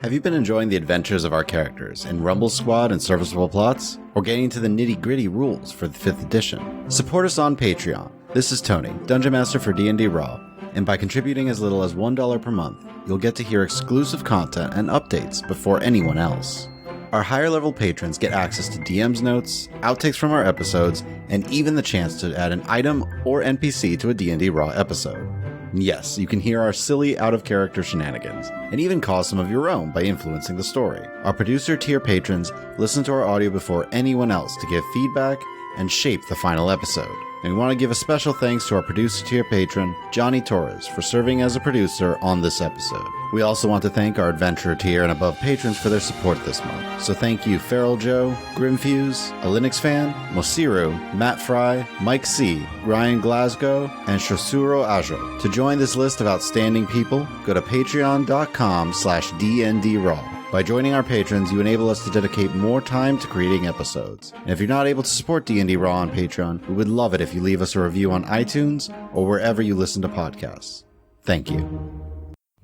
Have you been enjoying the adventures of our characters in Rumble Squad and Serviceable Plots? Or getting into the nitty-gritty rules for the 5th edition? Support us on Patreon. This is Tony, Dungeon Master for D&D Raw, and by contributing as little as $1 per month, you'll get to hear exclusive content and updates before anyone else. Our higher level patrons get access to DM's notes, outtakes from our episodes, and even the chance to add an item or NPC to a D&D Raw episode. Yes, you can hear our silly, out-of-character shenanigans, and even cause some of your own by influencing the story. Our producer tier patrons listen to our audio before anyone else to give feedback and shape the final episode. And we want to give a special thanks to our producer tier patron, Johnny Torres, for serving as a producer on this episode. We also want to thank our adventurer tier and above patrons for their support this month. So thank you Feral Joe, Grimfuse, a Linux fan, Mosiru, Matt Fry, Mike C, Ryan Glasgow, and Shosuro Ajo. To join this list of outstanding people, go to patreon.com/DNDRaw. By joining our patrons, you enable us to dedicate more time to creating episodes. And if you're not able to support D&D Raw on Patreon, we would love it if you leave us a review on iTunes or wherever you listen to podcasts. Thank you.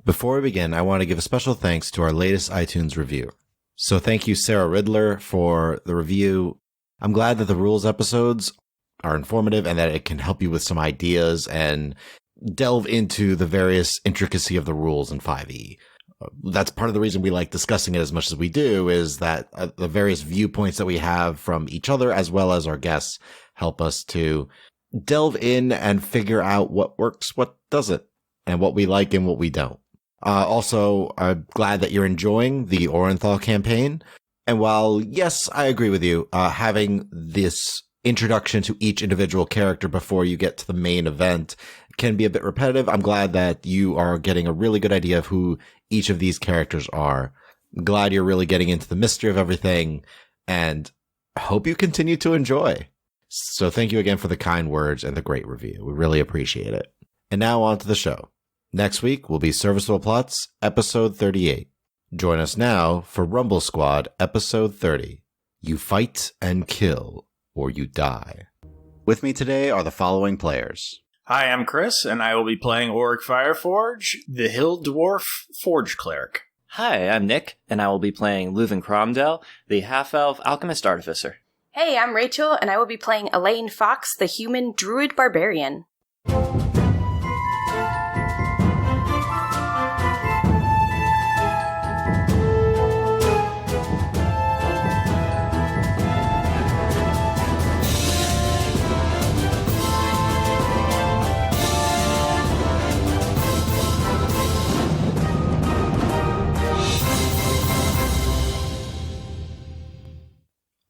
Before we begin, I want to give a special thanks to our latest iTunes review. So thank you, Sarah Riddler, for the review. I'm glad that the rules episodes are informative and that it can help you with some ideas and delve into the various intricacy of the rules in 5e. That's part of the reason we like discussing it as much as we do, is that the various viewpoints that we have from each other as well as our guests help us to delve in and figure out what works, what doesn't, and what we like and what we don't. Also, I'm glad that you're enjoying the Orenthal campaign. And while, yes, I agree with you, having this introduction to each individual character before you get to the main event can be a bit repetitive. I'm glad that you are getting a really good idea of who each of these characters are. I'm glad you're really getting into the mystery of everything, and I hope you continue to enjoy. So thank you again for the kind words and the great review. We really appreciate it. And now on to the show. Next week will be Serviceable Plots, episode 38. Join us now for Rumble Squad, episode 30. You fight and kill, or you die. With me today are the following players. Hi, I'm Chris, and I will be playing Auric Fireforge, the Hill Dwarf Forge Cleric. Hi, I'm Nick, and I will be playing Leuven Cromdell, the Half-Elf Alchemist Artificer. Hey, I'm Rachel, and I will be playing Elaine Fox, the Human Druid Barbarian.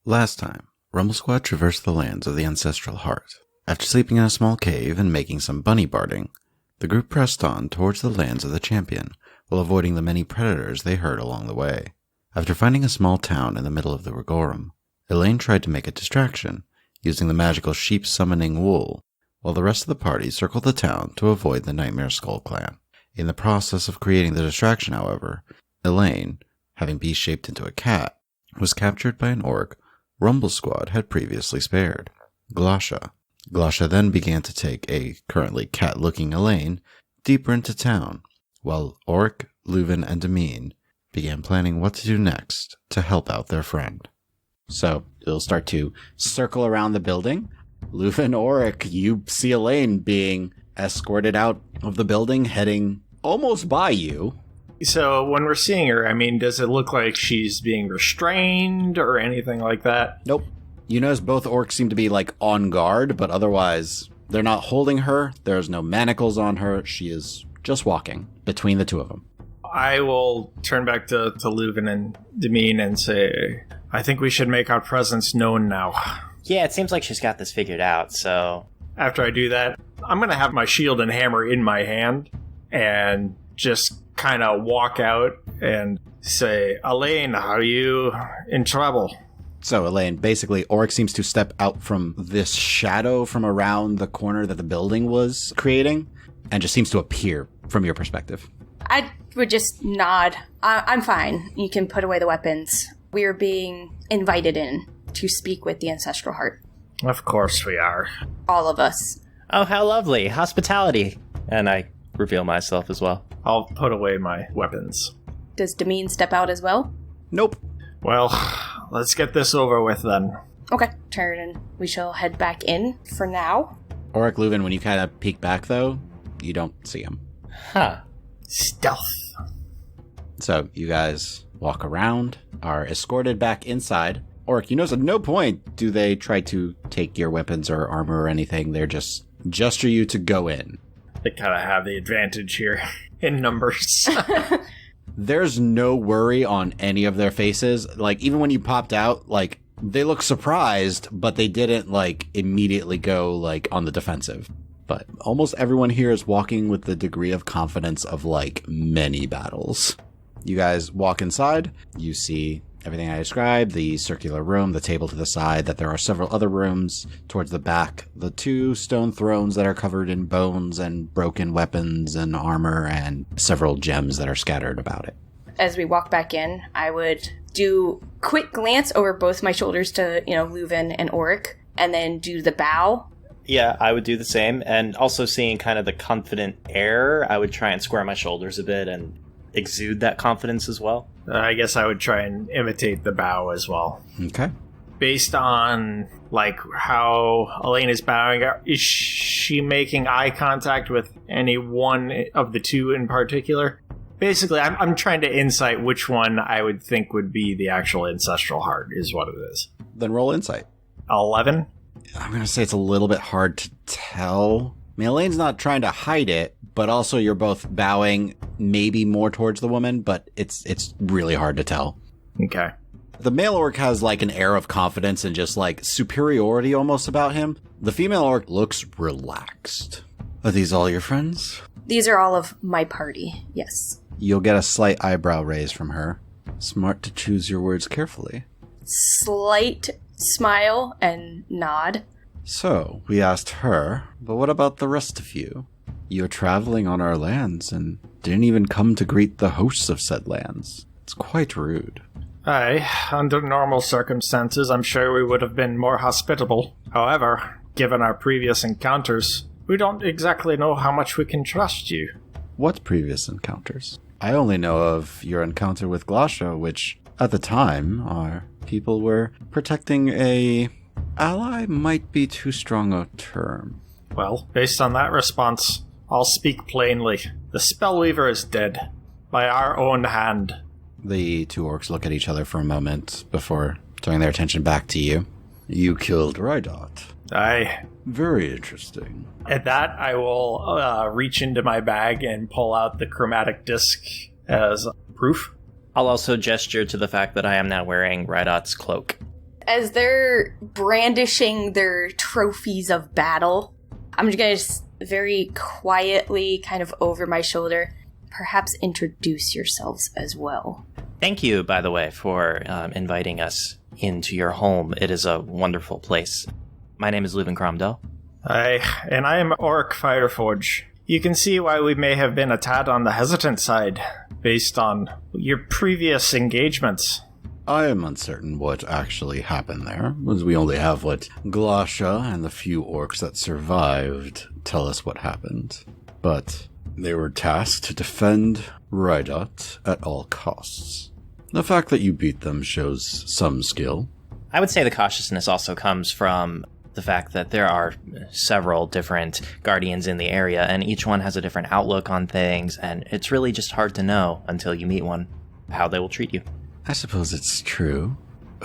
Last time, Rumble Squad traversed the lands of the Ancestral Heart. After sleeping in a small cave and making some bunny barding, the group pressed on towards the lands of the champion, while avoiding the many predators they heard along the way. After finding a small town in the middle of the Rigorum, Elaine tried to make a distraction, using the magical sheep summoning wool, while the rest of the party circled the town to avoid the Nightmare Skull clan. In the process of creating the distraction, however, Elaine, having been shaped into a cat, was captured by an orc Rumble Squad had previously spared, Glasha. Glasha then began to take a currently cat-looking Elaine deeper into town, while Auric, Leuven, and Demine began planning what to do next to help out their friend. So, they'll start to circle around the building. Leuven, Auric, you see Elaine being escorted out of the building, heading almost by you. So when we're seeing her, I mean, does it look like she's being restrained or anything like that? Nope. You notice both orcs seem to be, on guard, but otherwise, they're not holding her. There's no manacles on her. She is just walking between the two of them. I will turn back to Leuven and Demine and say, I think we should make our presence known now. Yeah, it seems like she's got this figured out, so... After I do that, I'm going to have my shield and hammer in my hand and just kind of walk out and say, Elaine, are you in trouble? So, Elaine, basically, Auric seems to step out from this shadow from around the corner that the building was creating and just seems to appear from your perspective. I would just nod. I'm fine. You can put away the weapons. We are being invited in to speak with the Ancestral Heart. Of course we are. All of us. Oh, how lovely. Hospitality. And I reveal myself as well. I'll put away my weapons. Does Damien step out as well? Nope. Well, let's get this over with then. Okay, turn and we shall head back in for now. Auric Leuven, when you kind of peek back, though, you don't see him. Huh. Stealth. So you guys walk around, are escorted back inside. Auric, you notice at no point do they try to take your weapons or armor or anything. They're just gesture you to go in. They kind of have the advantage here in numbers. There's no worry on any of their faces. Like, even when you popped out, like, they look surprised, but they didn't, like, immediately go, like, on the defensive. But almost everyone here is walking with the degree of confidence of, like, many battles. You guys walk inside. You see everything I described, the circular room, the table to the side, that there are several other rooms towards the back, the 2 stone thrones that are covered in bones and broken weapons and armor, and several gems that are scattered about it. As we walk back in, I would do quick glance over both my shoulders to, Leuven and Auric, and then do the bow. Yeah, I would do the same. And also seeing kind of the confident air, I would try and square my shoulders a bit and exude that confidence as well. I guess I would try and imitate the bow as well. Okay. Based on, like, how Elaine is bowing, is she making eye contact with any one of the 2 in particular? Basically, I'm trying to insight which one I would think would be the actual Ancestral Heart, is what it is. Then roll insight. 11? I'm going to say it's a little bit hard to tell. I mean, Elaine's not trying to hide it, but also you're both bowing maybe more towards the woman, but it's really hard to tell. Okay. The male orc has like an air of confidence and just like superiority almost about him. The female orc looks relaxed. Are these all your friends? These are all of my party, yes. You'll get a slight eyebrow raise from her. Smart to choose your words carefully. Slight smile and nod. So, we asked her, but what about the rest of you? You're traveling on our lands and didn't even come to greet the hosts of said lands. It's quite rude. Aye, under normal circumstances, I'm sure we would have been more hospitable. However, given our previous encounters, we don't exactly know how much we can trust you. What previous encounters? I only know of your encounter with Glasha, which, at the time, our people were protecting a... ally might be too strong a term. Well, based on that response, I'll speak plainly. The Spellweaver is dead. By our own hand. The 2 orcs look at each other for a moment before turning their attention back to you. You killed Rydot. Aye. Very interesting. At that, I will reach into my bag and pull out the chromatic disc as proof. I'll also gesture to the fact that I am now wearing Rydot's cloak. As they're brandishing their trophies of battle, I'm just going to very quietly, kind of over my shoulder, perhaps introduce yourselves as well. Thank you, by the way, for inviting us into your home. It is a wonderful place. My name is Leuven Cromdell. Aye, and I am Auric Fireforge. You can see why we may have been a tad on the hesitant side, based on your previous engagements. I am uncertain what actually happened there, as we only have what Glasha and the few orcs that survived tell us what happened. But they were tasked to defend Rydot at all costs. The fact that you beat them shows some skill. I would say the cautiousness also comes from the fact that there are several different guardians in the area, and each one has a different outlook on things, and it's really just hard to know until you meet one how they will treat you. I suppose it's true.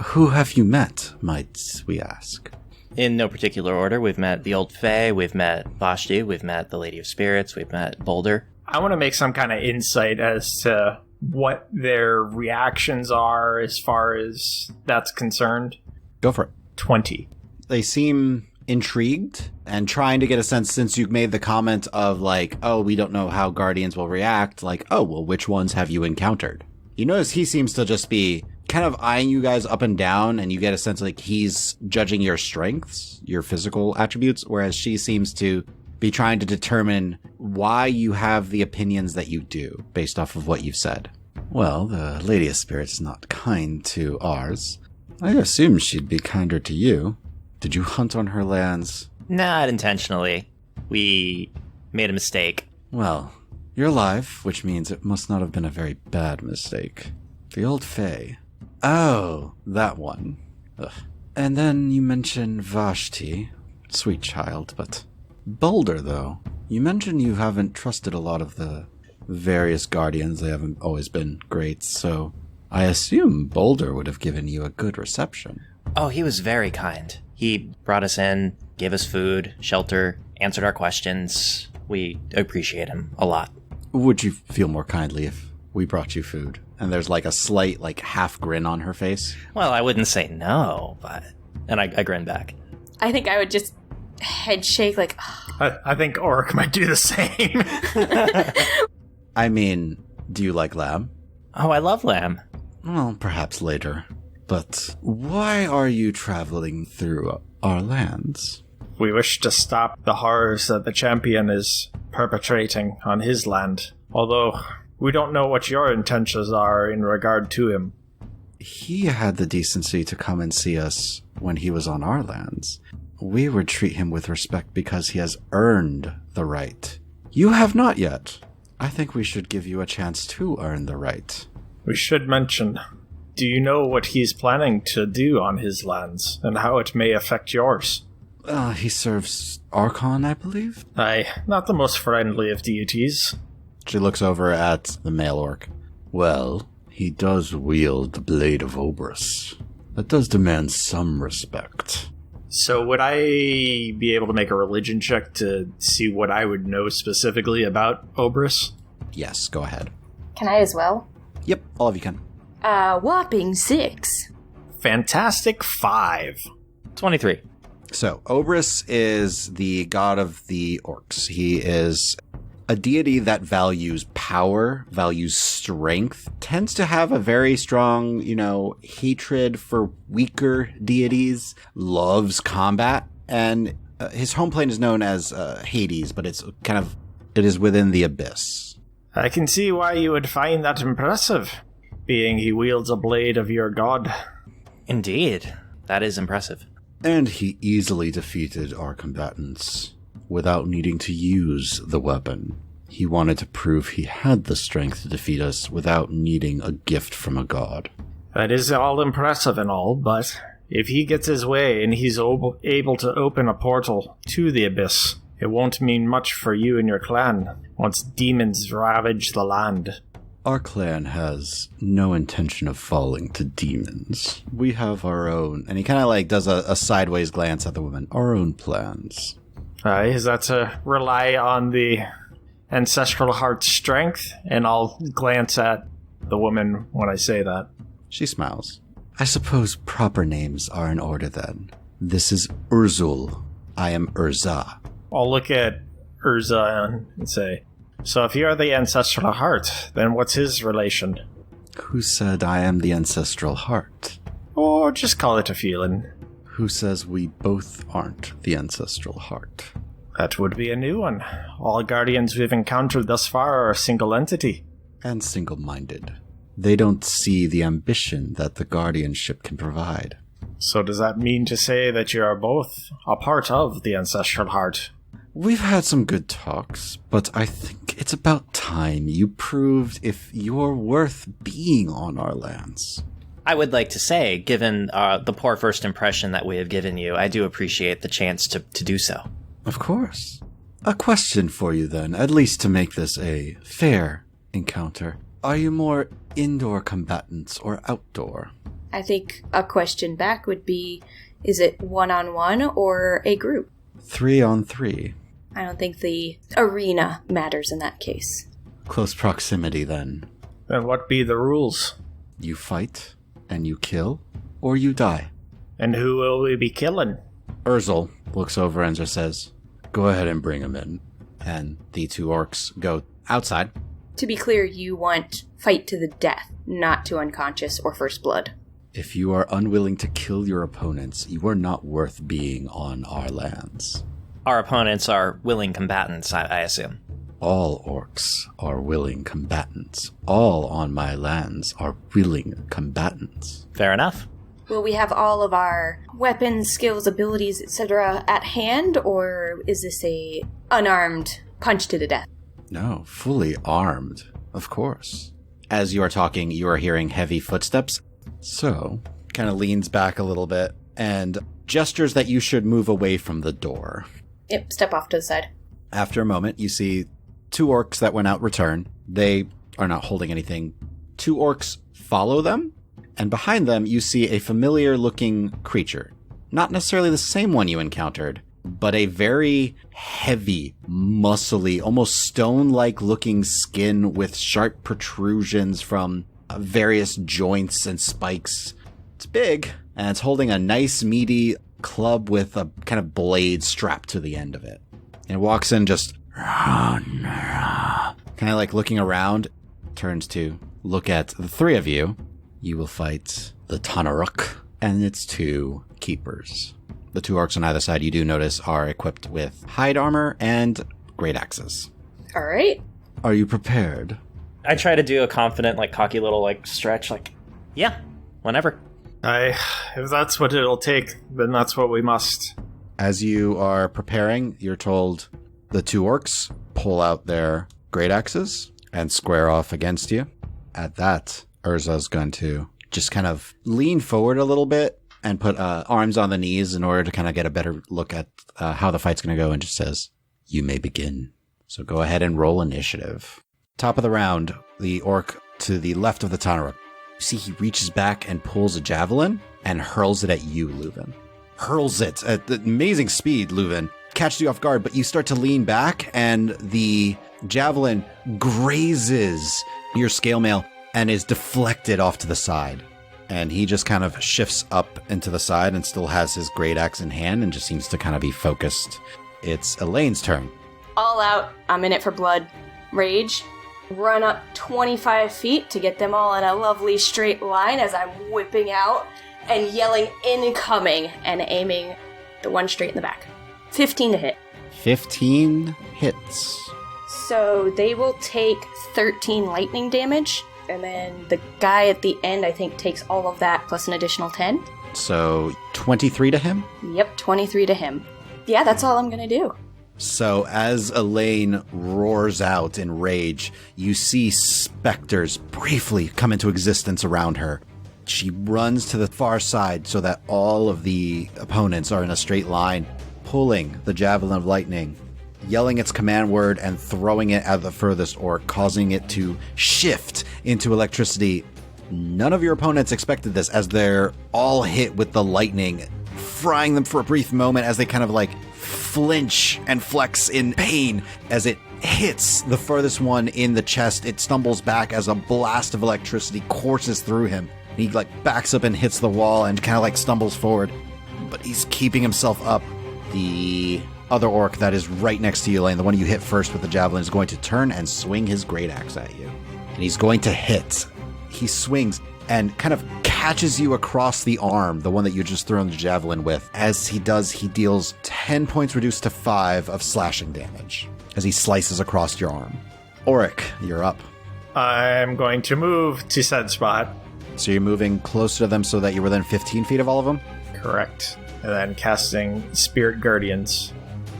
Who have you met, might we ask? In no particular order, we've met the Old Fae, we've met Vashti, we've met the Lady of Spirits, we've met Boulder. I want to make some kind of insight as to what their reactions are as far as that's concerned. Go for it. 20. They seem intrigued and trying to get a sense, since you've made the comment of like, oh, we don't know how guardians will react, like, oh, well, which ones have you encountered? You notice he seems to just be kind of eyeing you guys up and down, and you get a sense like he's judging your strengths, your physical attributes, whereas she seems to be trying to determine why you have the opinions that you do based off of what you've said. Well, the Lady of Spirits is not kind to ours. I assume she'd be kinder to you. Did you hunt on her lands? Not intentionally. We made a mistake. Well, You're alive, which means it must not have been a very bad mistake. The old Fae. Oh, that one. Ugh. And then you mentioned Vashti. Sweet child, but... Boulder, though. You mentioned you haven't trusted a lot of the various guardians. They haven't always been great, so... I assume Boulder would have given you a good reception. Oh, he was very kind. He brought us in, gave us food, shelter, answered our questions. We appreciate him a lot. Would you feel more kindly if we brought you food? And there's like a slight, half grin on her face. Well, I wouldn't say no, but... And I grin back. I think I would just head shake I think Oric might do the same. I mean, do you like lamb? Oh, I love lamb. Well, perhaps later. But why are you traveling through our lands? We wish to stop the horrors that the champion is perpetrating on his land. Although, we don't know what your intentions are in regard to him. He had the decency to come and see us when he was on our lands. We would treat him with respect because he has earned the right. You have not yet. I think we should give you a chance to earn the right. We should mention, do you know what he's planning to do on his lands, and how it may affect yours? He serves Archon, I believe? Aye, not the most friendly of deities. She looks over at the male orc. Well, he does wield the Blade of Obrus. That does demand some respect. So would I be able to make a religion check to see what I would know specifically about Obrus? Yes, go ahead. Can I as well? Yep, all of you can. Whopping 6. Fantastic 5. 23. So, Obrus is the god of the orcs. He is a deity that values power, values strength, tends to have a very strong, hatred for weaker deities, loves combat, and his home plane is known as Hades, but it is within the abyss. I can see why you would find that impressive, being he wields a blade of your god. Indeed. That is impressive. And he easily defeated our combatants without needing to use the weapon. He wanted to prove he had the strength to defeat us without needing a gift from a god. That is all impressive and all, but if he gets his way and he's able to open a portal to the abyss, it won't mean much for you and your clan once demons ravage the land. Our clan has no intention of falling to demons. We have our own, and he kind of does a sideways glance at the woman, our own plans. Is that to rely on the Ancestral Heart's strength? And I'll glance at the woman when I say that. She smiles. I suppose proper names are in order then. This is Urzul. I am Urza. I'll look at Urza and say, so if you're the Ancestral Heart, then what's his relation? Who said I am the Ancestral Heart? Or just call it a feeling. Who says we both aren't the Ancestral Heart? That would be a new one. All guardians we've encountered thus far are a single entity. And single-minded. They don't see the ambition that the guardianship can provide. So does that mean to say that you are both a part of the Ancestral Heart? We've had some good talks, but I think it's about time you proved if you're worth being on our lands. I would like to say, given the poor first impression that we have given you, I do appreciate the chance to do so. Of course. A question for you then, at least to make this a fair encounter. Are you more indoor combatants or outdoor? I think a question back would be, is it one-on-one or a group? 3-on-3. I don't think the arena matters in that case. Close proximity then. Then what be the rules? You fight, and you kill, or you die. And who will we be killing? Urzul looks over and just says, go ahead and bring him in. And the two orcs go outside. To be clear, you want fight to the death, not to unconscious or first blood. If you are unwilling to kill your opponents, you are not worth being on our lands. Our opponents are willing combatants, I assume. All orcs are willing combatants. All on my lands are willing combatants. Fair enough. Will we have all of our weapons, skills, abilities, etc. at hand, or is this a unarmed punch to the death? No, fully armed, of course. As you are talking, you are hearing heavy footsteps. So, kind of leans back a little bit and gestures that you should move away from the door. Yep, step off to the side. After a moment, you see 2 orcs that went out return. They are not holding anything. 2 orcs follow them, and behind them you see a familiar-looking creature. Not necessarily the same one you encountered, but a very heavy, muscly, almost stone-like looking skin with sharp protrusions from various joints and spikes. It's big, and it's holding a nice, meaty club with a kind of blade strapped to the end of it. And it walks in just kind of like looking around, turns to look at the 3 of you. You will fight the Tanaruk and its 2 keepers. The 2 orcs on either side, you do notice, are equipped with hide armor and great axes. All right. Are you prepared? I try to do a confident, cocky little, stretch, yeah, whenever. If that's what it'll take, then that's what we must. As you are preparing, you're told the 2 orcs pull out their great axes and square off against you. At that, Urza's going to just kind of lean forward a little bit and put arms on the knees in order to kind of get a better look at how the fight's going to go, and just says, "You may begin." So go ahead and roll initiative. Top of the round, the orc to the left of the Tanaruk. You see he reaches back and pulls a javelin and hurls it at you, Leuven. Hurls it at amazing speed, Leuven. Catches you off guard, but you start to lean back, and the javelin grazes your scale mail and is deflected off to the side. And he just kind of shifts up into the side and still has his great axe in hand and just seems to kind of be focused. It's Elaine's turn. All out. I'm in it for blood. Rage. Run up 25 feet to get them all in a lovely straight line as I'm whipping out and yelling incoming and aiming the one straight in the back. 15 to hit. 15 hits. So they will take 13 lightning damage. And then the guy at the end, I think, takes all of that plus an additional 10. So 23 to him? Yep, 23 to him. Yeah, that's all I'm going to do. So as Elaine roars out in rage, you see specters briefly come into existence around her. She runs to the far side so that all of the opponents are in a straight line, pulling the Javelin of Lightning, yelling its command word and throwing it at the furthest orc, causing it to shift into electricity. None of your opponents expected this, as they're all hit with the lightning, frying them for a brief moment as they kind of flinch and flex in pain. As it hits the furthest one in the chest, it stumbles back as a blast of electricity courses through him. He backs up and hits the wall and kind of stumbles forward, but he's keeping himself up. The other orc that is right next to you, Elaine, the one you hit first with the javelin, is going to turn and swing his great axe at you. And he's going to hit. He swings and kind of catches you across the arm, the one that you just threw the javelin with. As he does, he deals 10 points reduced to 5 of slashing damage as he slices across your arm. Auric, you're up. I'm going to move to said spot. So you're moving closer to them so that you're within 15 feet of all of them? Correct. And then casting Spirit Guardians.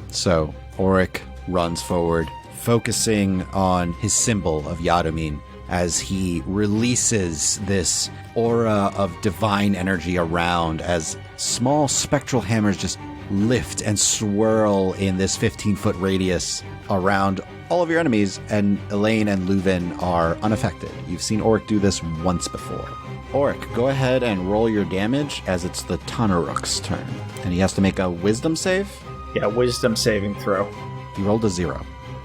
So Auric runs forward, focusing on his symbol of Yadomine as he releases this aura of divine energy around, as small spectral hammers just lift and swirl in this 15-foot radius around all of your enemies, and Elaine and Leuven are unaffected. You've seen Auric do this once before. Auric, go ahead and roll your damage, as it's the Tanaruk's turn. And he has to make a wisdom save? Yeah, wisdom saving throw. He rolled a 0.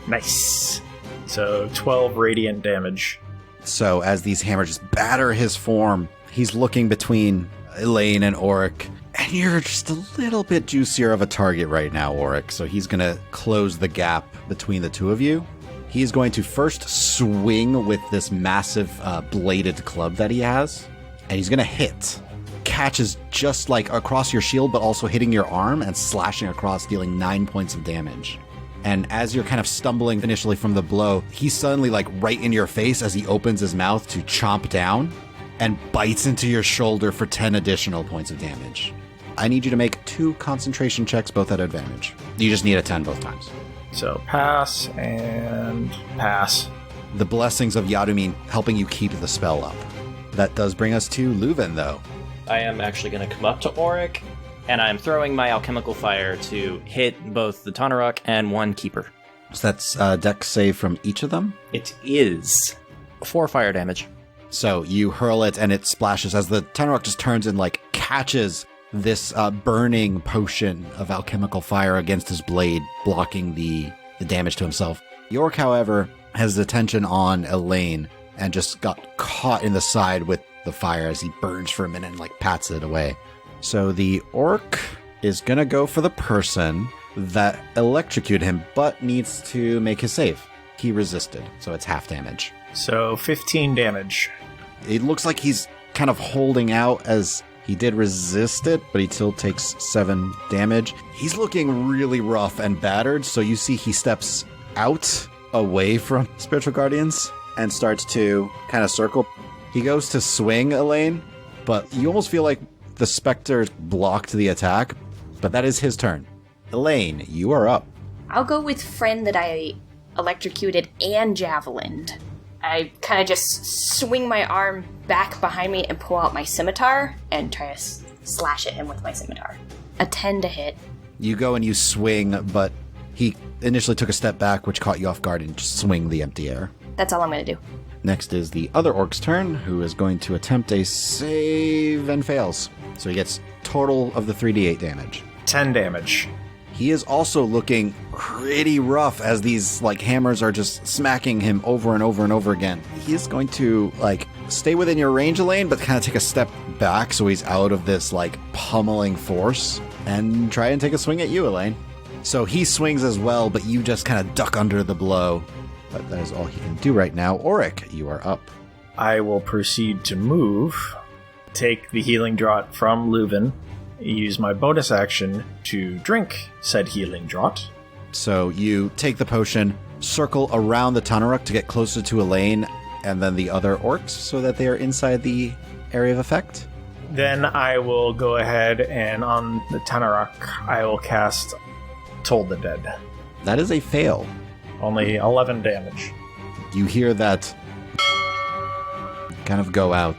Nice. So 12 radiant damage. So as these hammers just batter his form, he's looking between Elaine and Auric. And you're just a little bit juicier of a target right now, Auric. So he's going to close the gap between the two of you. He's going to first swing with this massive bladed club that he has. And he's going to hit. Catches just across your shield, but also hitting your arm and slashing across, dealing 9 points of damage. And as you're kind of stumbling initially from the blow, he's suddenly right in your face as he opens his mouth to chomp down and bites into your shoulder for 10 additional points of damage. I need you to make 2 concentration checks, both at advantage. You just need a 10 both times. So pass and pass. The blessings of Yadumin helping you keep the spell up. That does bring us to Leuven, though. I am actually going to come up to Auric, and I'm throwing my alchemical fire to hit both the Tanaruk and one keeper. So that's dex save from each of them? It is 4 fire damage. So you hurl it and it splashes as the Tanaruk just turns and like catches this burning potion of alchemical fire against his blade, blocking the damage to himself. York, however, has his attention on Elaine and just got caught in the side with the fire as he burns for a minute and like pats it away. So the orc is going to go for the person that electrocuted him, but needs to make his save. He resisted, so it's half damage. So 15 damage. It looks like he's kind of holding out as he did resist it, but he still takes 7 damage. He's looking really rough and battered, so you see he steps out away from Spiritual Guardians and starts to kind of circle. He goes to swing Elaine, but you almost feel like the Spectre blocked the attack, but that is his turn. Elaine, you are up. I'll go with friend that I electrocuted and javelined. I kind of just swing my arm back behind me and pull out my scimitar and try to slash at him with my scimitar. A 10 to hit. You go and you swing, but he initially took a step back, which caught you off guard, and just swing the empty air. That's all I'm going to do. Next is the other orc's turn, who is going to attempt a save and fails. So he gets total of the 3d8 damage. 10 damage. He is also looking pretty rough as these like hammers are just smacking him over and over and over again. He is going to like stay within your range, Elaine, but kind of take a step back so he's out of this like pummeling force and try and take a swing at you, Elaine. So he swings as well, but you just kind of duck under the blow. But that is all he can do right now. Auric, you are up. I will proceed to move, take the healing draught from Leuven, use my bonus action to drink said healing draught. So you take the potion, circle around the Tanaruk to get closer to Elaine and then the other orcs so that they are inside the area of effect. Then I will go ahead and on the Tanaruk, I will cast Toll the Dead. That is a fail. Only 11 damage. You hear that kind of go out.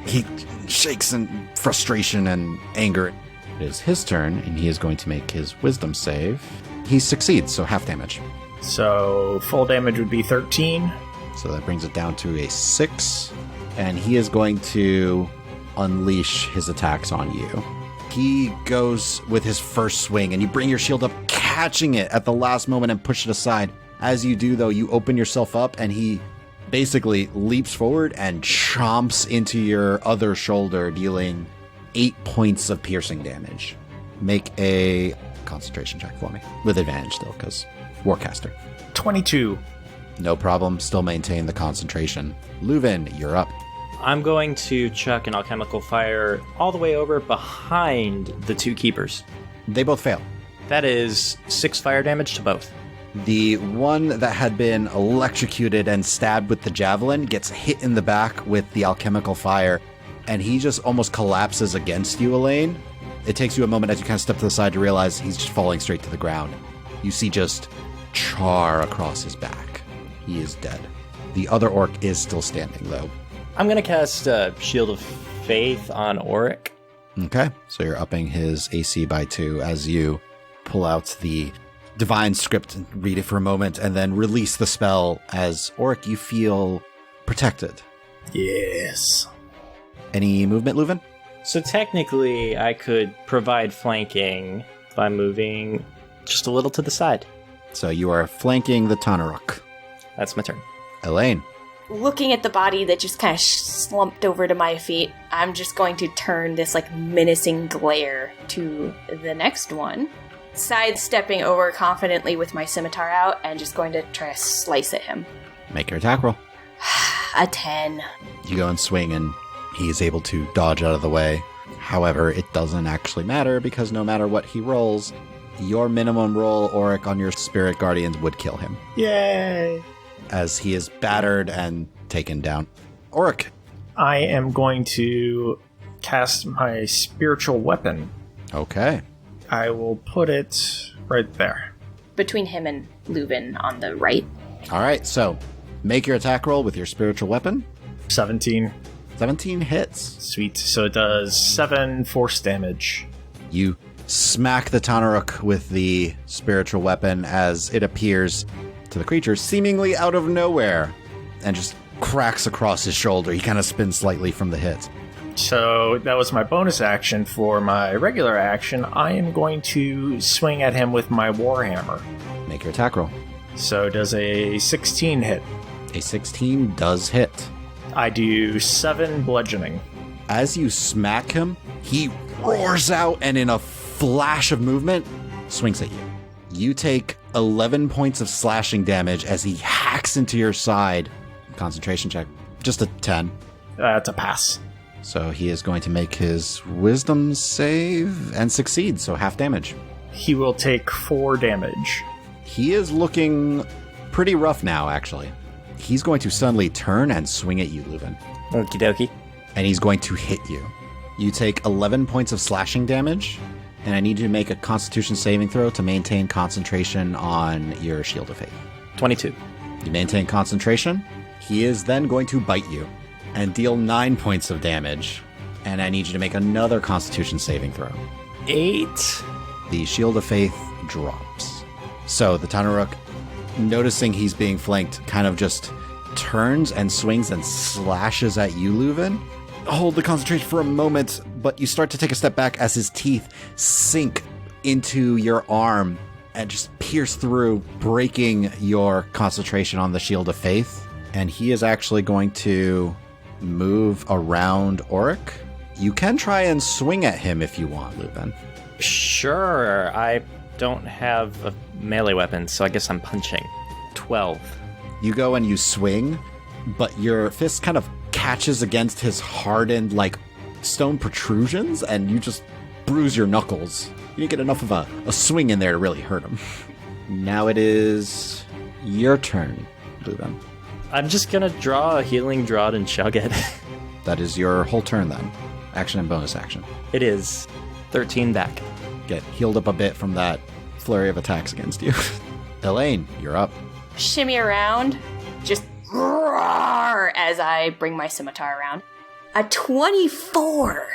He shakes in frustration and anger. It is his turn, and he is going to make his wisdom save. He succeeds, so half damage. So full damage would be 13. So that brings it down to a 6. And he is going to unleash his attacks on you. He goes with his first swing, and you bring your shield up, catching it at the last moment and push it aside. As you do, though, you open yourself up, and he basically leaps forward and chomps into your other shoulder, dealing 8 points of piercing damage. Make a concentration check for me. With advantage still, because Warcaster. 22. No problem. Still maintain the concentration. Leuven, you're up. I'm going to chuck an alchemical fire all the way over behind the 2 keepers. They both fail. That is 6 fire damage to both. The one that had been electrocuted and stabbed with the javelin gets hit in the back with the alchemical fire, and he just almost collapses against you, Elaine. It takes you a moment as you kind of step to the side to realize he's just falling straight to the ground. You see just char across his back. He is dead. The other orc is still standing, though. I'm going to cast Shield of Faith on Auric. Okay, so you're upping his AC by 2 as you pull out the divine script and read it for a moment and then release the spell. As Auric, you feel protected. Yes. Any movement, Leuven? So technically, I could provide flanking by moving just a little to the side. So you are flanking the Tanaruk. That's my turn. Elaine. Looking at the body that just kind of slumped over to my feet, I'm just going to turn this like menacing glare to the next one. Sidestepping over confidently with my scimitar out and just going to try to slice at him. Make your attack roll. A 10. You go and swing, and he is able to dodge out of the way. However, it doesn't actually matter, because no matter what he rolls, your minimum roll, Auric, on your Spirit Guardians would kill him. Yay! As he is battered and taken down. Auric. I am going to cast my spiritual weapon. Okay. I will put it right there. Between him and Leuven on the right. All right, so make your attack roll with your spiritual weapon. 17. 17 hits. Sweet. So it does 7 force damage. You smack the Tanaruk with the spiritual weapon as it appears to the creature seemingly out of nowhere and just cracks across his shoulder. He kind of spins slightly from the hit. So that was my bonus action. For my regular action, I am going to swing at him with my Warhammer. Make your attack roll. So does a 16 hit. A 16 does hit. I do 7 bludgeoning. As you smack him, he roars out and in a flash of movement, swings at you. You take 11 points of slashing damage as he hacks into your side. Concentration check. Just a 10. That's a pass. So he is going to make his wisdom save and succeed, so half damage. He will take 4 damage. He is looking pretty rough now, actually. He's going to suddenly turn and swing at you, Leuven. Okie dokie. And he's going to hit you. You take 11 points of slashing damage, and I need you to make a Constitution saving throw to maintain concentration on your Shield of Faith. 22. You maintain concentration. He is then going to bite you and deal 9 points of damage, and I need you to make another Constitution saving throw. 8. The Shield of Faith drops. So the Tanaruk, noticing he's being flanked, kind of just turns and swings and slashes at you, Leuven. Hold the concentration for a moment, but you start to take a step back as his teeth sink into your arm and just pierce through, breaking your concentration on the Shield of Faith. And he is actually going to move around Auric. You can try and swing at him if you want, Leuven. Sure. I don't have a melee weapon, so I guess I'm punching. 12. You go and you swing, but your fist kind of catches against his hardened, like, stone protrusions, and you just bruise your knuckles. You didn't get enough of a swing in there to really hurt him. Now it is your turn, Leuven. I'm just gonna draw a healing draught and chug it. That is your whole turn then. Action and bonus action. It is 13 back. Get healed up a bit from that flurry of attacks against you. Elaine, you're up. Shimmy around, just roar as I bring my scimitar around. A 24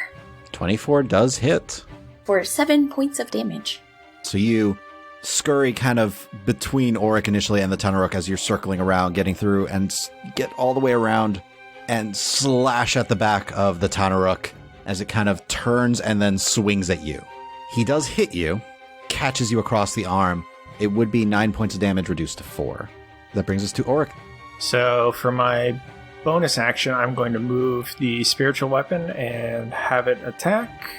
24 does hit. for 7 points of damage. So you scurry kind of between Auric initially and the Tanaruk as you're circling around, getting through, and get all the way around and slash at the back of the Tanaruk as it kind of turns and then swings at you. He does hit you, catches you across the arm. It would be 9 points of damage reduced to 4. That brings us to Auric. So for my bonus action, I'm going to move the spiritual weapon and have it attack.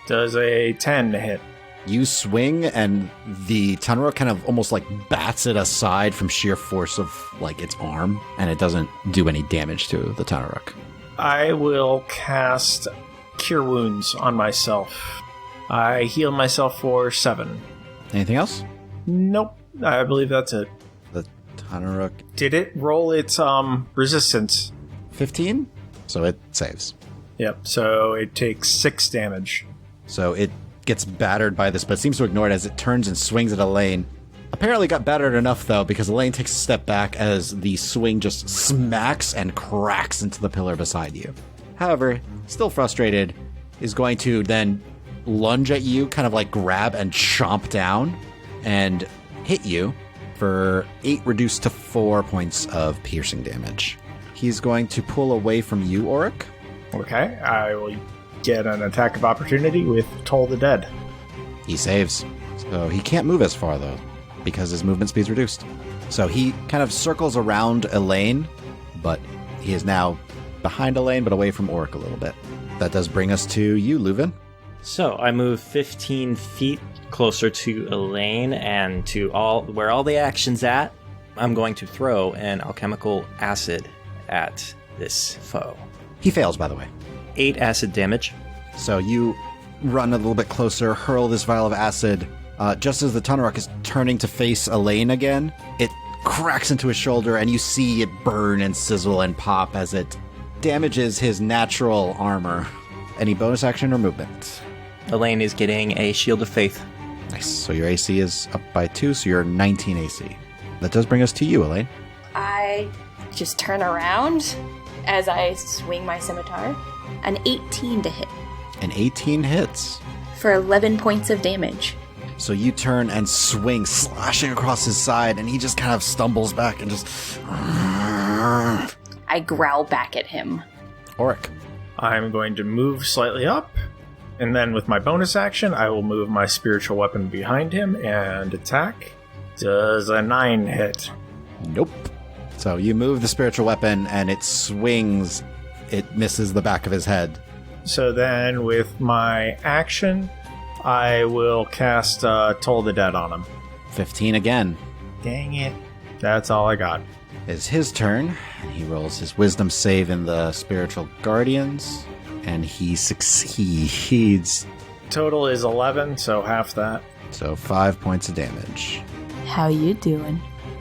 Does a 10 hit. You swing, and the Tanaruk kind of almost like bats it aside from sheer force of like its arm, and it doesn't do any damage to the Tanaruk. I will cast Cure Wounds on myself. I heal myself for 7. Anything else? Nope. I believe that's it. The Tanaruk, Did it roll its resistance? 15? So it saves. Yep. So it takes 6 damage. So it gets battered by this, but seems to ignore it as it turns and swings at Elaine. Apparently got battered enough, though, because Elaine takes a step back as the swing just smacks and cracks into the pillar beside you. However, still frustrated, is going to then lunge at you, kind of like grab and chomp down, and hit you for 8 reduced to 4 points of piercing damage. He's going to pull away from you, Auric. Okay. I will get an attack of opportunity with Toll the Dead. He saves. So he can't move as far, though, because his movement speed's reduced. So he kind of circles around Elaine, but he is now behind Elaine, but away from Auric a little bit. That does bring us to you, Leuven. So I move 15 feet closer to Elaine and to where all the action's at. I'm going to throw an alchemical acid at this foe. He fails, by the way. 8 acid damage. So you run a little bit closer, hurl this vial of acid. Just as the Tanaruk is turning to face Elaine again, it cracks into his shoulder, and you see it burn and sizzle and pop as it damages his natural armor. Any bonus action or movement? Elaine is getting a Shield of Faith. Nice. So your AC is up by 2, so you're 19 AC. That does bring us to you, Elaine. I just turn around as I swing my scimitar. An 18 to hit An 18 hits. for 11 points of damage. So you turn and swing, slashing across his side, and he just kind of stumbles back and just... I growl back at him. Auric. I'm going to move slightly up, and then with my bonus action, I will move my spiritual weapon behind him and attack. Does a 9 hit? Nope. So you move the spiritual weapon, and it swings. It misses the back of his head. So then, with my action, I will cast Toll the Dead on him. 15 again. Dang it. That's all I got. It's his turn. He rolls his wisdom save in the spiritual guardians, and he succeeds. Total is 11, so half that. So 5 points of damage. How you doing?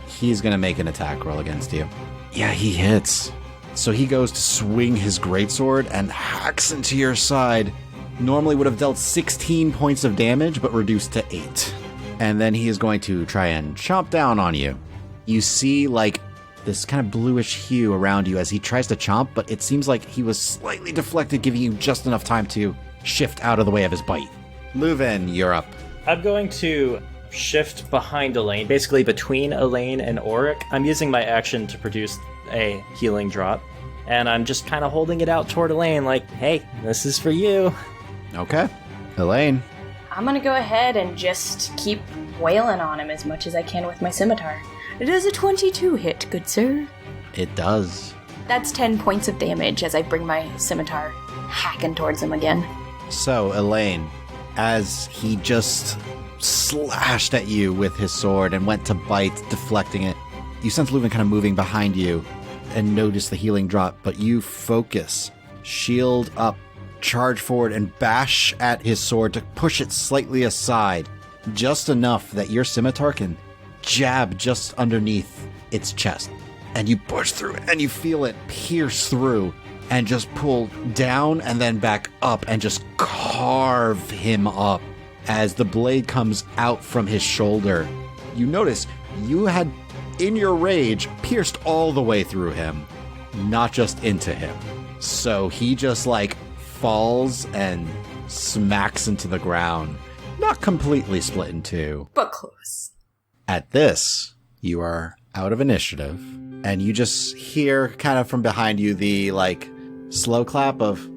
He's going to make an attack roll against you. Yeah, he hits. So he goes to swing his greatsword and hacks into your side. Normally would have dealt 16 points of damage, but reduced to 8. And then he is going to try and chomp down on you. You see, like, this kind of bluish hue around you as he tries to chomp, but it seems like he was slightly deflected, giving you just enough time to shift out of the way of his bite. Leuven, you're up. I'm going to shift behind Elaine, basically between Elaine and Auric. I'm using my action to produce a healing drop, and I'm just kind of holding it out toward Elaine like, hey, this is for you. Okay. Elaine. I'm gonna go ahead and just keep wailing on him as much as I can with my scimitar. It is a 22 hit, good sir. It does. That's 10 points of damage as I bring my scimitar hacking towards him again. So, Elaine, as he just slashed at you with his sword and went to bite, deflecting it, you sense Leuven kind of moving behind you and notice the healing drop, but you focus, shield up, charge forward, and bash at his sword to push it slightly aside, just enough that your scimitar can jab just underneath its chest. And you push through it, and you feel it pierce through, and just pull down and then back up and just carve him up. As the blade comes out from his shoulder, you notice you had, in your rage, pierced all the way through him, not just into him. So he just, like, falls and smacks into the ground, not completely split in two. But close. At this, you are out of initiative, and you just hear kind of from behind you the, like, slow clap of...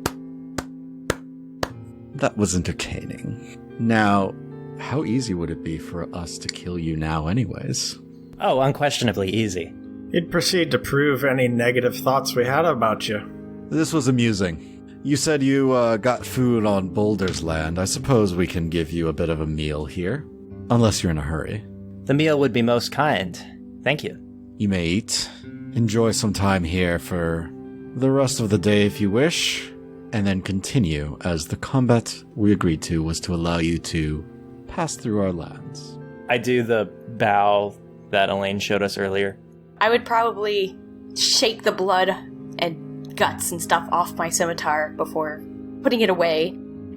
That was entertaining. Now, how easy would it be for us to kill you now anyways? Oh, unquestionably easy. He'd proceed to prove any negative thoughts we had about you. This was amusing. You said you got food on Boulder's Land. I suppose we can give you a bit of a meal here. Unless you're in a hurry. The meal would be most kind. Thank you. You may eat. Enjoy some time here for the rest of the day if you wish. And then continue, as the combat we agreed to was to allow you to pass through our lands. I do the bow that Elaine showed us earlier. I would probably shake the blood and guts and stuff off my scimitar before putting it away,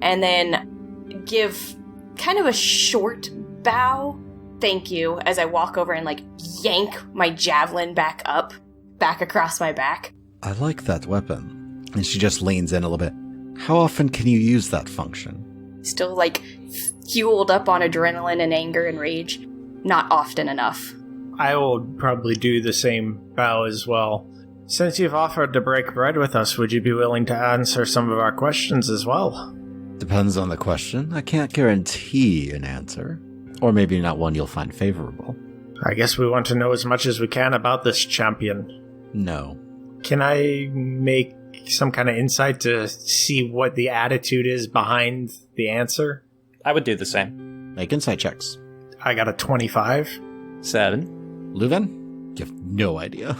and then give kind of a short bow, thank you, as I walk over and, like, yank my javelin back across my back. I like that weapon. And she just leans in a little bit. How often can you use that function? Still, like, fueled up on adrenaline and anger and rage. Not often enough. I will probably do the same bow as well. Since you've offered to break bread with us, would you be willing to answer some of our questions as well? Depends on the question. I can't guarantee an answer. Or maybe not one you'll find favorable. I guess we want to know as much as we can about this champion. No. Can I make some kind of insight to see what the attitude is behind the answer? I would do the same. Make insight checks. I got a 25. 7. Leuven? You have no idea.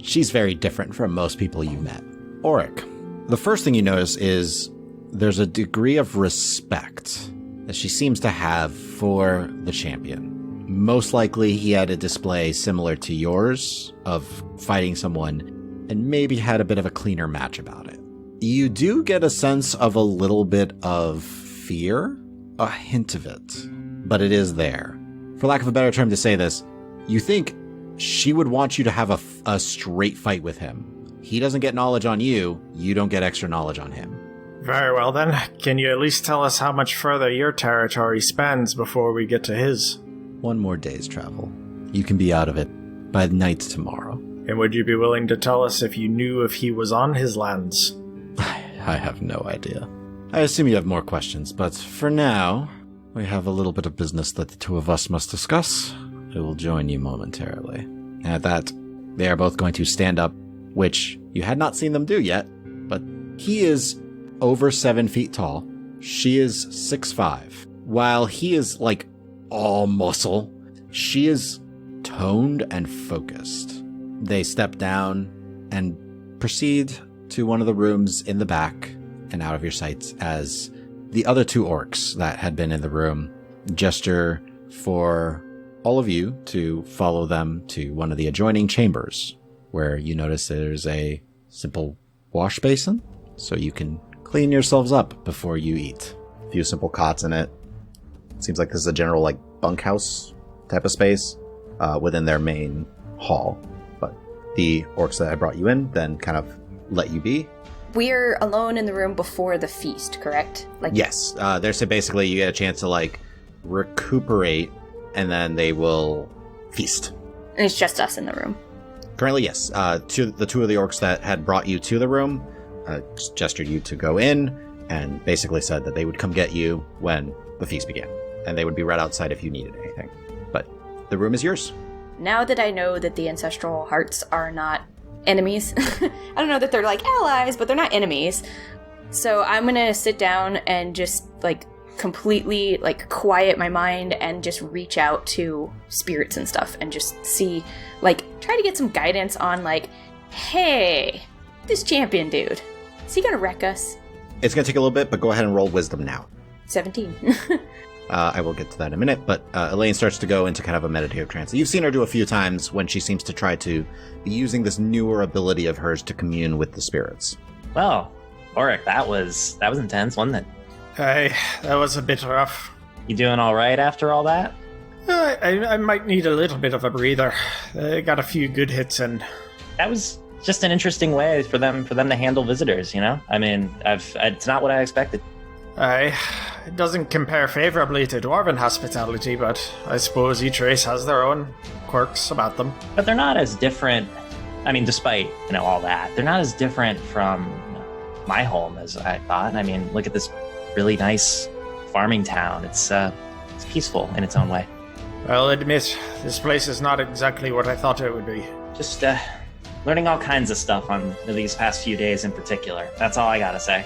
She's very different from most people you've met. Auric. The first thing you notice is there's a degree of respect that she seems to have for the champion. Most likely he had a display similar to yours of fighting someone and maybe had a bit of a cleaner match about it. You do get a sense of a little bit of fear, a hint of it, but it is there. For lack of a better term to say this, you think she would want you to have a straight fight with him. He doesn't get knowledge on you. You don't get extra knowledge on him. Very well then. Can you at least tell us how much further your territory spans before we get to his? 1 more day's travel. You can be out of it by night tomorrow. And would you be willing to tell us if you knew if he was on his lands? I have no idea. I assume you have more questions, but for now, we have a little bit of business that the two of us must discuss. I will join you momentarily. At that, they are both going to stand up, which you had not seen them do yet, but he is over 7 feet tall. She is 6'5". While he is like all muscle, she is toned and focused. They step down and proceed to one of the rooms in the back and out of your sights as the other 2 orcs that had been in the room gesture for all of you to follow them to one of the adjoining chambers, where you notice there's a simple wash basin, so you can clean yourselves up before you eat. A few simple cots in it. Seems like this is a general like bunkhouse type of space within their main hall. But the orcs that I brought you in then kind of let you be. We're alone in the room before the feast, correct? Yes. There's basically you get a chance to like recuperate, and then they will feast. And it's just us in the room. Currently, yes. The 2 of the orcs that had brought you to the room gestured you to go in and basically said that they would come get you when the feast began. And they would be right outside if you needed anything. But the room is yours. Now that I know that the Ancestral Hearts are not enemies, I don't know that they're like allies, but they're not enemies. So I'm gonna sit down and just like completely like quiet my mind and just reach out to spirits and stuff and just see, like, try to get some guidance on like, hey, this champion dude, is he gonna wreck us? It's gonna take a little bit, but go ahead and roll wisdom now. 17. I will get to that in a minute, but Elaine starts to go into kind of a meditative trance. You've seen her do a few times when she seems to try to be using this newer ability of hers to commune with the spirits. Well, Oric, that was intense, wasn't it? Hey, that was a bit rough. You doing all right after all that? I might need a little bit of a breather. I got a few good hits in. That was just an interesting way for them to handle visitors, you know? I mean, it's not what I expected. It doesn't compare favorably to dwarven hospitality, but I suppose each race has their own quirks about them. But they're not as different, I mean, despite, all that, they're not as different from my home as I thought. I mean, look at this really nice farming town. It's peaceful in its own way. I'll admit, this place is not exactly what I thought it would be. Just learning all kinds of stuff on these past few days in particular. That's all I gotta say.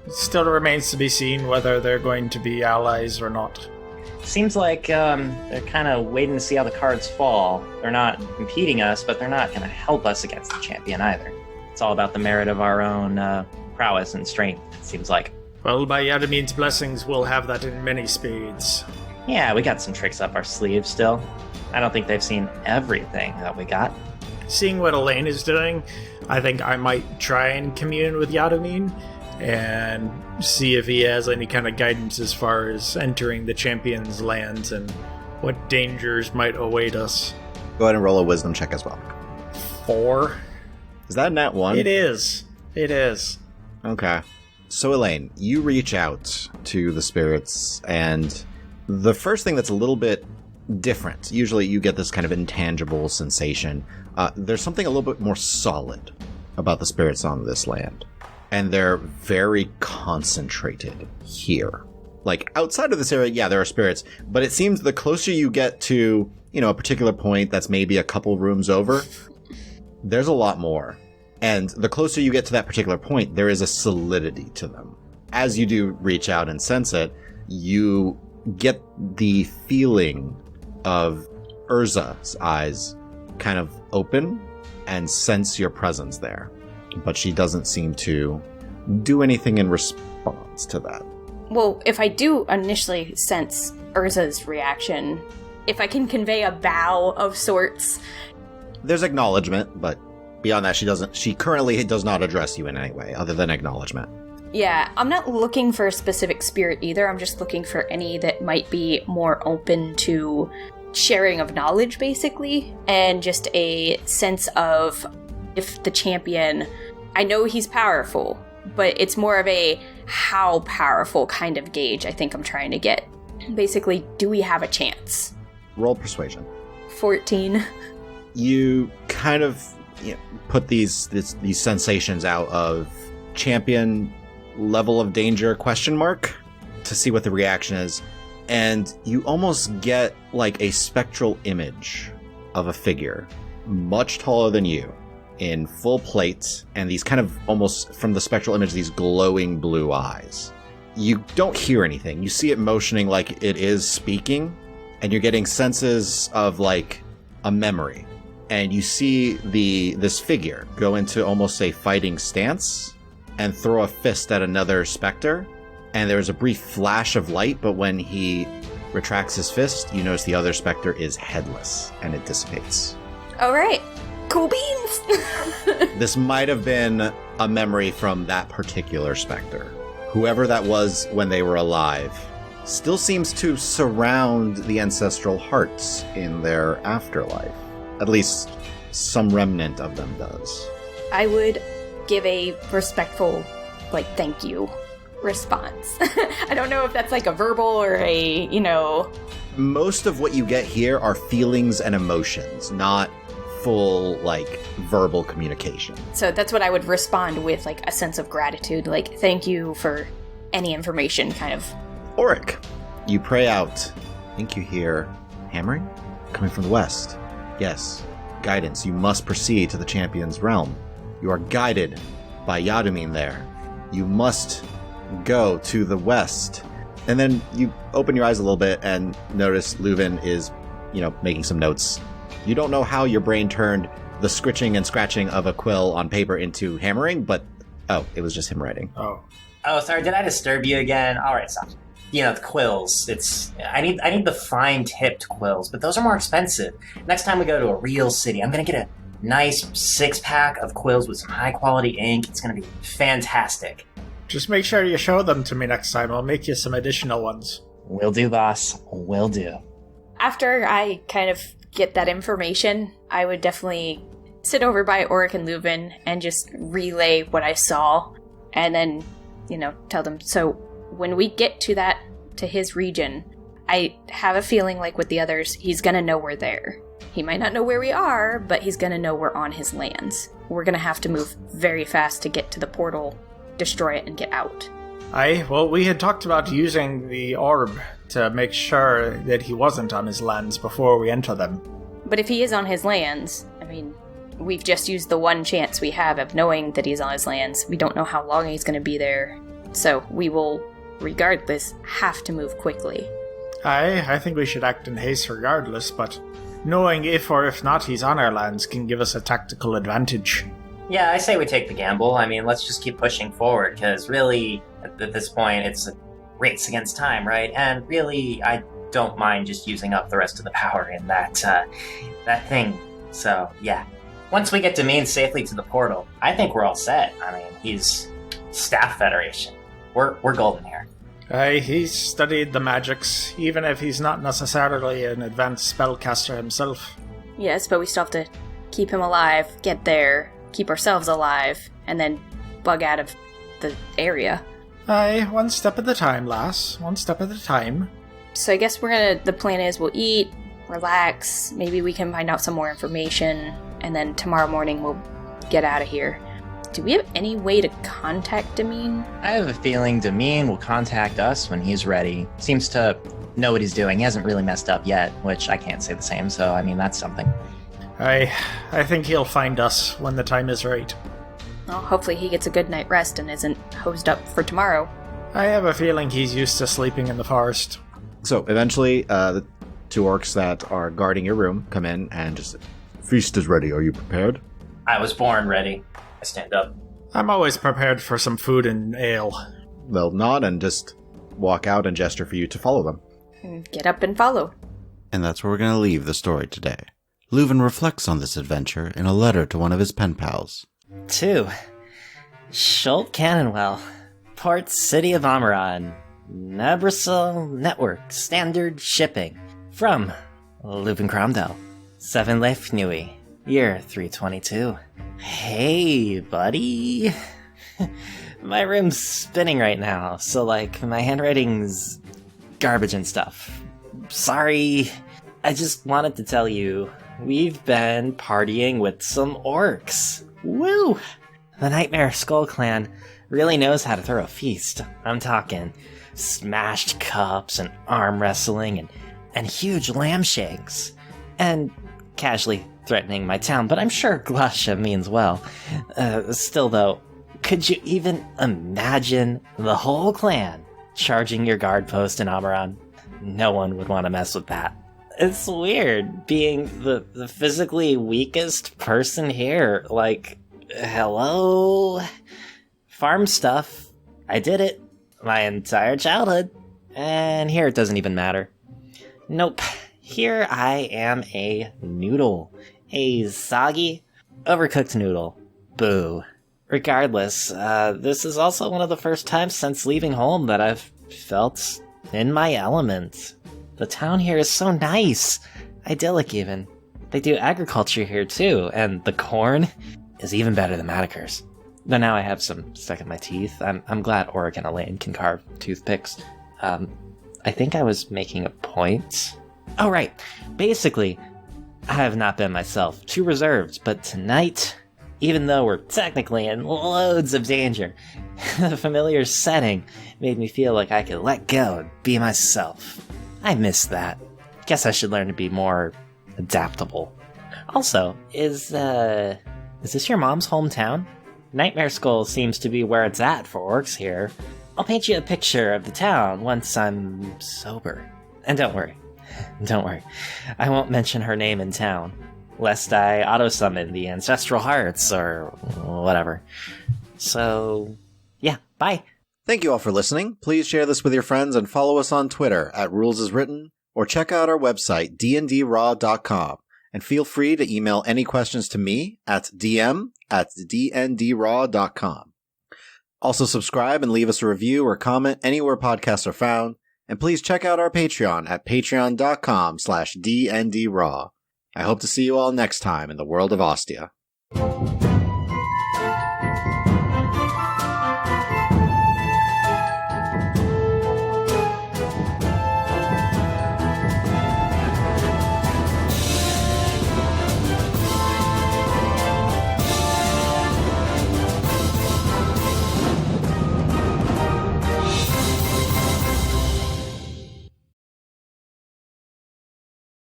It still remains to be seen whether they're going to be allies or not. Seems like they're kind of waiting to see how the cards fall. They're not impeding us, but they're not going to help us against the champion either. It's all about the merit of our own prowess and strength, it seems like. Well, by Yadamin's blessings, we'll have that in many spades. Yeah, we got some tricks up our sleeve still. I don't think they've seen everything that we got. Seeing what Elaine is doing, I think I might try and commune with Yadamin and see if he has any kind of guidance as far as entering the champion's lands and what dangers might await us. Go ahead and roll a wisdom check as well. 4. Is that a nat 1? It is. Okay. So Elaine, you reach out to the spirits, and the first thing that's a little bit different, usually you get this kind of intangible sensation. There's something a little bit more solid about the spirits on this land. And they're very concentrated here. Like, outside of this area, yeah, there are spirits, but it seems the closer you get to, a particular point that's maybe a couple rooms over, there's a lot more. And the closer you get to that particular point, there is a solidity to them. As you do reach out and sense it, you get the feeling of Urza's eyes kind of open and sense your presence there. But she doesn't seem to do anything in response to that. Well, if I do initially sense Urza's reaction, if I can convey a bow of sorts. There's acknowledgement, but beyond that, she currently does not address you in any way other than acknowledgement. Yeah, I'm not looking for a specific spirit either. I'm just looking for any that might be more open to sharing of knowledge, basically, and just a sense of if the champion, I know he's powerful, but it's more of a how powerful kind of gauge I think I'm trying to get. Basically, do we have a chance? Roll persuasion. 14. You kind of put these sensations out of champion level of danger question mark to see what the reaction is, and you almost get like a spectral image of a figure much taller than you in full plate, and these kind of almost from the spectral image, these glowing blue eyes. You don't hear anything. You see it motioning like it is speaking, and you're getting senses of like a memory. And you see this figure go into almost a fighting stance and throw a fist at another specter. And there's a brief flash of light, but when he retracts his fist, you notice the other specter is headless, and it dissipates. All right. Cool beans! This might have been a memory from that particular specter. Whoever that was when they were alive still seems to surround the Ancestral Hearts in their afterlife. At least some remnant of them does. I would give a respectful, thank you response. I don't know if that's like a verbal or a, Most of what you get here are feelings and emotions, not full, verbal communication. So that's what I would respond with, a sense of gratitude, thank you for any information, kind of. Auric, you pray out. I think you hear hammering coming from the west. Yes, guidance. You must proceed to the champion's realm. You are guided by Yadumin there. You must go to the west. And then you open your eyes a little bit and notice Leuven is, making some notes. You don't know how your brain turned the scritching and scratching of a quill on paper into hammering, but, it was just him writing. Oh, sorry, did I disturb you again? All right, stop. The quills. I need the fine-tipped quills, but those are more expensive. Next time we go to a real city, I'm going to get a nice 6-pack of quills with some high-quality ink. It's going to be fantastic. just make sure you show them to me next time. I'll make you some additional ones. Will do, boss. Will do. After I kind of get that information, I would definitely sit over by Auric and Leuven and just relay what I saw, and then, tell them, so when we get to his region, I have a feeling like with the others, he's gonna know we're there. He might not know where we are, but he's gonna know we're on his lands. We're gonna have to move very fast to get to the portal, destroy it, and get out. We had talked about using the orb to make sure that he wasn't on his lands before we enter them. But if he is on his lands, we've just used the one chance we have of knowing that he's on his lands. We don't know how long he's gonna be there, so we will, regardless, have to move quickly. I think we should act in haste regardless, but knowing if or if not he's on our lands can give us a tactical advantage. Yeah, I say we take the gamble. Let's just keep pushing forward, because really, at this point, it's a race against time, right? And really, I don't mind just using up the rest of the power in that thing. So, yeah. Once we get Demeen safely to the portal, I think we're all set. He's Staff Federation. We're golden here. He's studied the magics, even if he's not necessarily an advanced spellcaster himself. Yes, but we still have to keep him alive, get there, keep ourselves alive, and then bug out of the area. One step at a time, lass. One step at a time. So I guess the plan is we'll eat, relax, maybe we can find out some more information, and then tomorrow morning we'll get out of here. Do we have any way to contact Demeen? I have a feeling Demeen will contact us when he's ready. Seems to know what he's doing. He hasn't really messed up yet, which I can't say the same, so that's something. I think he'll find us when the time is right. Well, hopefully he gets a good night rest and isn't hosed up for tomorrow. I have a feeling he's used to sleeping in the forest. So eventually, the two orcs that are guarding your room come in and just, feast is ready. Are you prepared? I was born ready. I stand up. I'm always prepared for some food and ale. They'll nod and just walk out and gesture for you to follow them. Get up and follow. And that's where we're going to leave the story today. Leuven reflects on this adventure in a letter to one of his pen pals. 2. Schult Cannonwell. Port City of Amaran. Nabrasal Network. Standard shipping. From Lupin Cromdell. 7 Leif Nui. Year 322. Hey, buddy. My room's spinning right now, so, my handwriting's garbage and stuff. Sorry. I just wanted to tell you, we've been partying with some orcs. Woo! The Nightmare Skull Clan really knows how to throw a feast. I'm talking smashed cups and arm wrestling and huge lamb shanks. And casually threatening my town, but I'm sure Glasha means well. Still though, could you even imagine the whole clan charging your guard post in Amaran? No one would want to mess with that. It's weird being the physically weakest person here. Hello? Farm stuff. I did it. My entire childhood. And here it doesn't even matter. Nope. Here I am a noodle. A soggy, overcooked noodle. Boo. Regardless, this is also one of the first times since leaving home that I've felt in my element. The town here is so nice. Idyllic even. They do agriculture here too, and the corn is even better than Madaker's. Though now I have some stuck in my teeth. I'm glad Oric and Elaine can carve toothpicks. I think I was making a point. Oh right, basically, I have not been myself, too reserved, but tonight, even though we're technically in loads of danger, the familiar setting made me feel like I could let go and be myself. I miss that. Guess I should learn to be more adaptable. Also, is this your mom's hometown? Nightmare Skull seems to be where it's at for orcs here. I'll paint you a picture of the town once I'm sober. And don't worry, I won't mention her name in town, lest I auto-summon the Ancestral Hearts or whatever. So, yeah, bye. Thank you all for listening. Please share this with your friends and follow us on Twitter @RulesAsWritten, or check out our website, dndraw.com. And feel free to email any questions to me at dm@dndraw.com. Also subscribe and leave us a review or comment anywhere podcasts are found. And please check out our Patreon at patreon.com/dndraw. I hope to see you all next time in the world of Ostia.